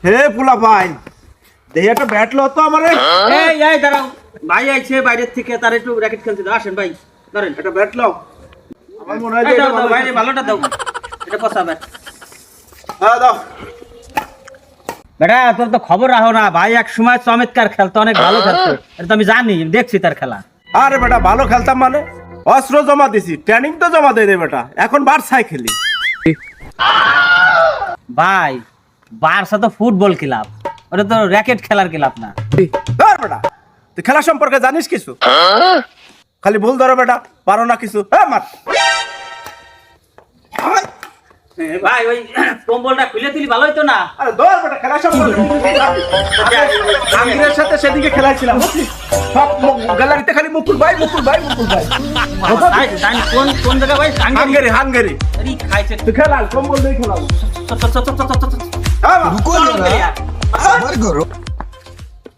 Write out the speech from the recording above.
হে পুলা ভাই দেহে একটা ব্যাট লো তো আমারে। এই দাঁড়াও, ভাই আইছে বাইরের থেকে, তার একটু র্যাকেট খেলতে দাও। আসেন ভাই, ধরেন একটা ব্যাট লো। আমার মনে হয় যে দাও এটা দাও ভালো। ভাইরে, ভালোটা দাও, এটা পচা ব্যাট। হ্যাঁ দাও। বেটা তোর তো খবর রাখো না, ভাই এক সময় চমৎকার খেলতো, অনেক ভালো খেলতো, এটা তো আমি জানি, দেখছি তার খেলা। আরে বেটা ভালো খেলতাম মানে অস্ত্র জমা দিছি, ট্রেনিং তো জমা দেয় রে বেটা, এখন বারসাই খেলি। ভাই বার্সা তো ফুটবল ক্লাব, ওটা তো র্যাকেট খেলার ক্লাব না। ধর বেটা, তুই খেলা সম্পর্কে জানিস কিছু? খালি ভুল ধরো বেটা, পারো না কিছু। হ্যাঁ মার। ভাই ওই কম্বলটা খুলে দিলি ভালো হইতো না। আরে ধর বেটা, খেলা সম্পর্কে আমিরের সাথে সেদিকে খেলাইছিলাম বুঝলি, সব গ্যালারিতে খালি মুকুল ভাই মুকুল ভাই মুকুল ভাই। ভাই, জানি কোন কোন জায়গা ভাই? Hungary Hungary. আরে খাইছে। তুই খেলাল, কম্বল দিয়ে খেলাবো। চল চল চল চল চল চল। হ্যাঁ মা। रुको जरा सबर करो